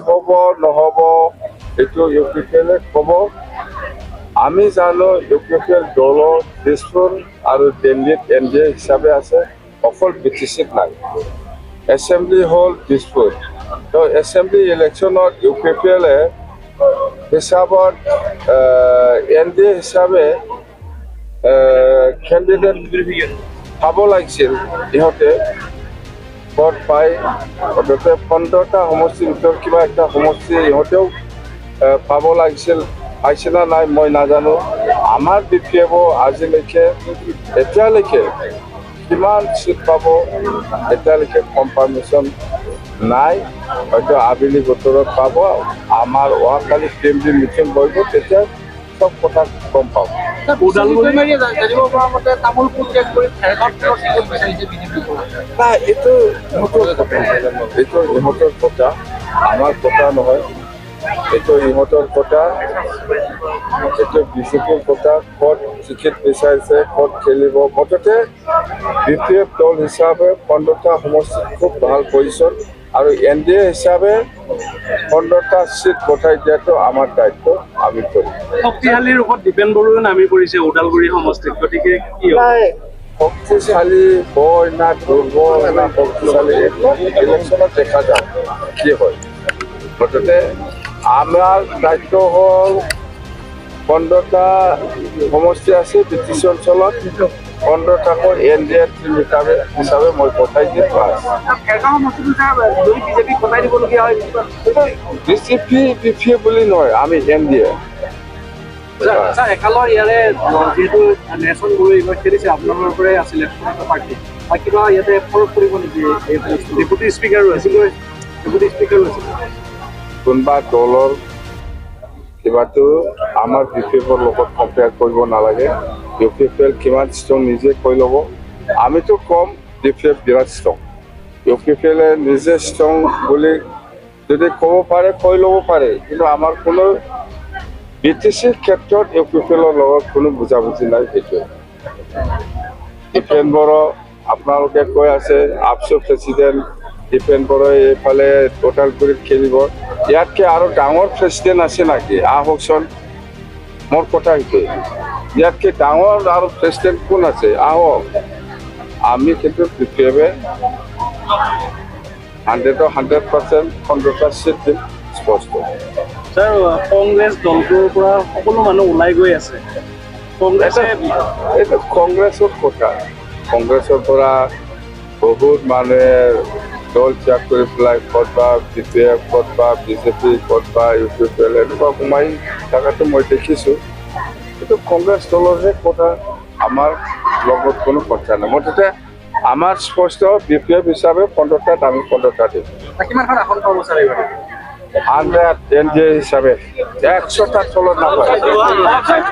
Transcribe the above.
হব নহব এইটো ইউপিপিএলে ক'ব। আমি জানো ইউপিপিএল দলৰ দিছপুৰ আৰু দিল্লীত NDA হিচাপে আছে, অকল BTCত নাই। এছেম্বলি হ'ল দিছপুৰ। তো এছেম্বলি ইলেকশ্যনত ইউপিপিএলে হিচাপত NDA হিচাপে কেণ্ডিডেট পাব লাগিছিল। ইহঁতে ভোট পাই মুঠতে 15টা সমষ্টিৰ ভিতৰত কিবা একটা সমষ্টি ইহঁতেও পাব লাগিছিল। পাইছে না নাই মই নাজানো। আমাৰ BPF আজিলৈকে এতিয়ালৈকে কিমান চিট পাব এতিয়ালৈকে কনফাৰ্মেশ্যন নাই। হয়তো আবেলি বতৰত পাব। আমাৰ অহাকালি PMD মিটিং বহিব, তেতিয়া সব কথা গম পাব। এইটো ইহঁতৰ কথা, আমাৰ কথা নহয়। এইটো ইহঁতৰ কথা, এইটো বিজেপিৰ কথা। ক'ত টিকেট বিচাৰিছে, ক'ত খেলিব। মুঠতে BPF দল হিচাপে 15টা সমষ্টিত খুব ভাল পজিশ্যন আৰু NDA হিচাপে 15টা চিট পঠাই দিয়াটো আমাৰ দায়িত্ব, আমি কৰিম। শক্তিশালী ৰূপত দীপেন বড়োৱে নামি পৰিছে ওদালগুৰি সমষ্টিত, গতিকে কি শক্তিশালী হয় না দুৰ্বল না শক্তিশালী এইবিলাক ইলেকশ্যনত দেখা যায় কি হয়। মুঠতে আমাৰ দায়িত্ব হ'ল 15টা সমষ্টি আছে BTC অঞ্চলত, 15টাকৈ NDA হিচাপে মই পঠাই দিম। BPF বুলি নহয়, আমি NDA। একালৰ ইয়াৰে যিহেতু নেচন বড়ো এইবাৰ খেলিছে, আপোনালোকৰ পৰাই আছিলে পাৰ্টি, বা কিবা ইয়াতে ফৰক কৰিব নেকি? ডেপুটি স্পীকাৰো আছিল, কোনোবা দলৰ কিবাটো আমাৰ BPFৰ লগত কম্পেয়াৰ কৰিব নালাগে। ইউপিপিএল কিমান ষ্ট্ৰং নিজে কৈ ল'ব। আমিতো কম BPF বিৰাট ষ্ট্ৰং। ইউপিপিএলে নিজে ষ্ট্ৰং বুলি যদি ক'ব পাৰে কৈ ল'ব পাৰে, কিন্তু আমাৰ কোনো BTCৰ ক্ষেত্ৰত ইউপিপিএলৰ লগত কোনো বুজাবুজি নাই। সেইটোৱে দীপেন বড়ো আপোনালোকে কৈ আছে আপচু প্ৰেচিডেণ্ট দীপেন বড়োই এইফালে ওদালগুৰিত খেলিব। ইয়াতকৈ আৰু ডাঙৰ প্ৰেচিডেণ্ট আছে নেকি? আহকচোন, মোৰ কথা সেইটোৱে। ইয়াতকৈ ডাঙৰ আৰু প্ৰেচিডেণ্ট কোন আছে? আহক। আমি কিন্তু BPFে 100% 15টা চিট দিম, স্পষ্ট। ছাৰ, কংগ্ৰেছ দলটোৰ পৰা সকলো মানুহ ওলাই গৈ আছে। এইটো কংগ্ৰেছৰ কথা। কংগ্ৰেছৰ পৰা বহুত মানুহে দল ত্যাগ কৰি পেলাই ক'তবা BPF, ক'তবা বিজেপি, ক'তবা ইউপিপিএল এনেকুৱা সোমাই থকাটো মই দেখিছোঁ। কিন্তু কংগ্ৰেছ দলৰহে কথা, আমাৰ লগত কোনো কথা নাই। মুঠতে আমাৰ স্পষ্ট BPF হিচাপে 15টাত আমি 15টা দিম। কিমানখন আসন পাব ছাৰ এইবাৰ? 100 NDA হিচাপে 100টাৰ তলত নাপায়।